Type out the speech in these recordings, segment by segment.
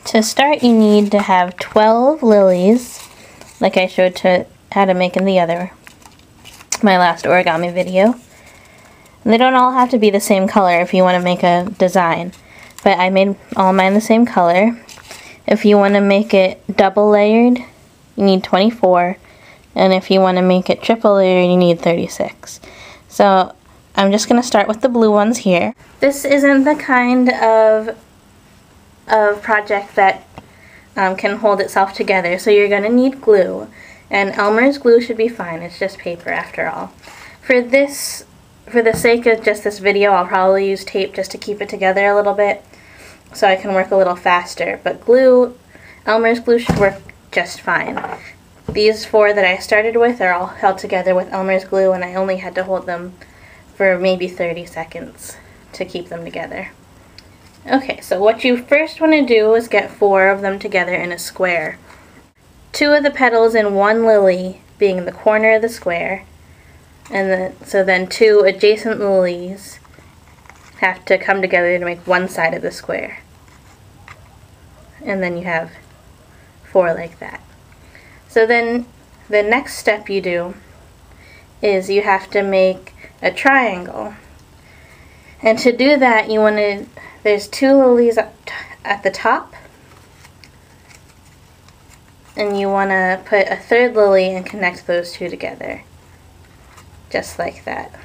To start, you need to have 12 lilies, like I showed how to make in my last origami video. And they don't all have to be the same color if you want to make a design, but I made all mine the same color. If you want to make it double layered, you need 24, and if you want to make it triple layered, you need 36. So I'm just going to start with the blue ones here. This isn't the kind of project that can hold itself together, so you're going to need glue, and Elmer's glue should be fine. It's just paper after all. For the sake of just this video, I'll probably use tape just to keep it together a little bit so I can work a little faster, but Elmer's glue should work just fine. These 4 that I started with are all held together with Elmer's glue, and I only had to hold them for maybe 30 seconds to keep them together. Okay, so what you first want to do is get 4 of them together in a square. 2 of the petals in one lily being the corner of the square, and so then 2 adjacent lilies have to come together to make one side of the square. And then you have 4 like that. So then the next step you do is you have to make a triangle. And to do that, there's 2 lilies at the top, and you want to put a 3rd lily and connect those 2 together, just like that.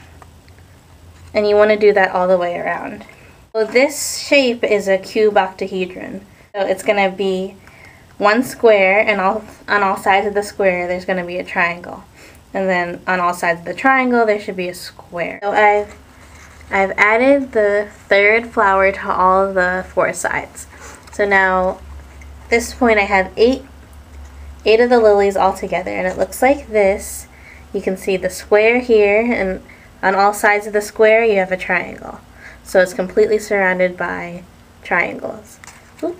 And you want to do that all the way around. So this shape is a cube octahedron. So it's going to be one square, and on all sides of the square there's going to be a triangle. And then on all sides of the triangle there should be a square. So I've added the 3rd flower to all the 4 sides. So now at this point I have 8 of the lilies all together, and it looks like this. You can see the square here, and on all sides of the square you have a triangle. So it's completely surrounded by triangles. Oop.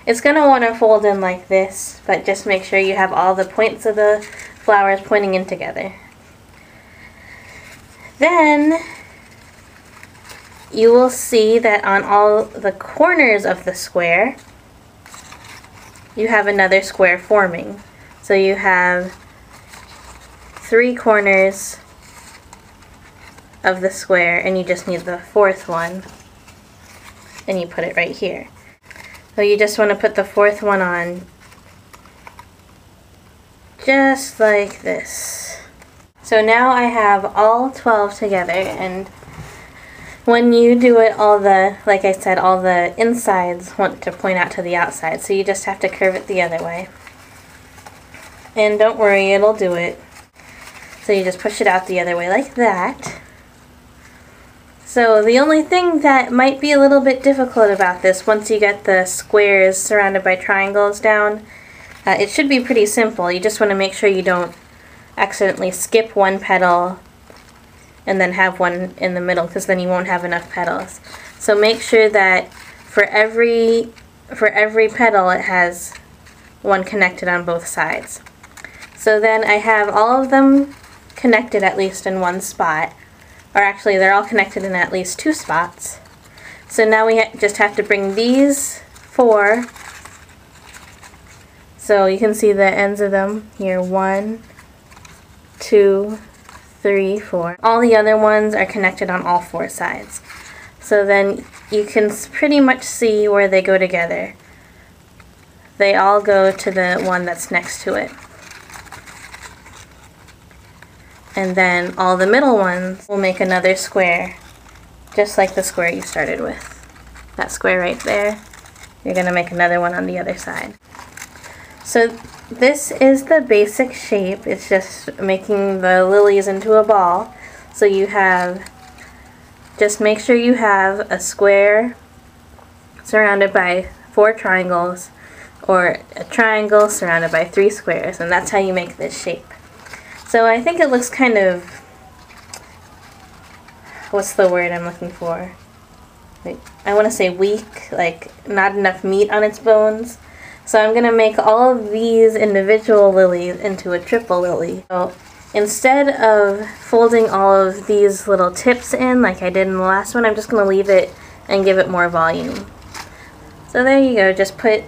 It's going to want to fold in like this, but just make sure you have all the points of the flowers pointing in together. Then you will see that on all the corners of the square you have another square forming. So you have 3 corners of the square, and you just need the 4th one, and you put it right here. So you just want to put the 4th one on just like this. So now I have all 12 together, and when you do it, like I said, all the insides want to point out to the outside, so you just have to curve it the other way. And don't worry, it'll do it. So you just push it out the other way like that. So the only thing that might be a little bit difficult about this, once you get the squares surrounded by triangles down, it should be pretty simple. You just want to make sure you don't accidentally skip one petal and then have one in the middle, because then you won't have enough petals. So make sure that for every petal it has one connected on both sides. So then I have all of them connected at least in one spot. Or actually, they're all connected in at least 2 spots. So now we just have to bring these 4. So you can see the ends of them here. 1, 2, 3, 4. All the other ones are connected on all 4 sides. So then you can pretty much see where they go together. They all go to the one that's next to it. And then all the middle ones will make another square, just like the square you started with. That square right there, you're going to make another one on the other side. So this is the basic shape. It's just making the lilies into a ball. So you just make sure you have a square surrounded by 4 triangles, or a triangle surrounded by 3 squares, and that's how you make this shape. So I think it looks kind of, what's the word I'm looking for? Like, I want to say weak, like not enough meat on its bones. So I'm going to make all of these individual lilies into a triple lily. So instead of folding all of these little tips in like I did in the last one, I'm just going to leave it and give it more volume. So there you go, just put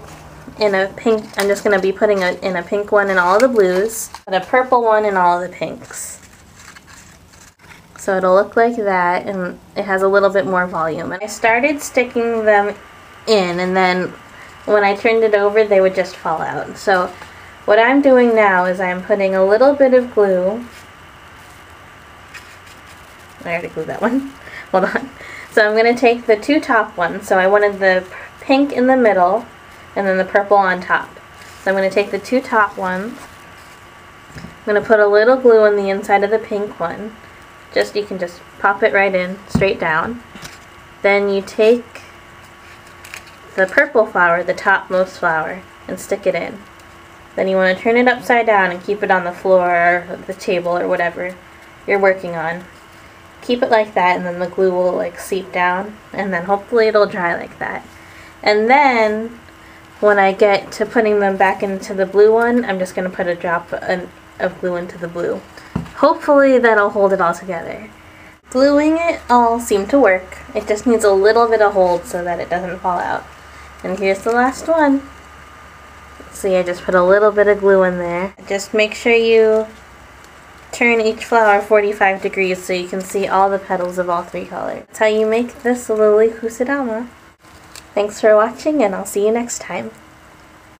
in a pink, I'm just going to be putting in a pink one in all of the blues, and a purple one in all of the pinks. So it'll look like that, and it has a little bit more volume. And I started sticking them in, and then when I turned it over, they would just fall out. So what I'm doing now is I'm putting a little bit of glue. I already glued that one. Hold on. So I'm going to take the two top ones. So I wanted the pink in the middle and then the purple on top. So I'm going to take the two top ones. I'm going to put a little glue on the inside of the pink one. You can just pop it right in, straight down. Then you take the purple flower, the topmost flower, and stick it in. Then you want to turn it upside down and keep it on the floor or the table or whatever you're working on. Keep it like that, and then the glue will like seep down, and then hopefully it'll dry like that. And then when I get to putting them back into the blue one, I'm just going to put a drop of glue into the blue. Hopefully that'll hold it all together. Gluing it all seemed to work. It just needs a little bit of hold so that it doesn't fall out. And here's the last one. See, I just put a little bit of glue in there. Just make sure you turn each flower 45 degrees so you can see all the petals of all three colors. That's how you make this Lily Kusudama. Thanks for watching, and I'll see you next time.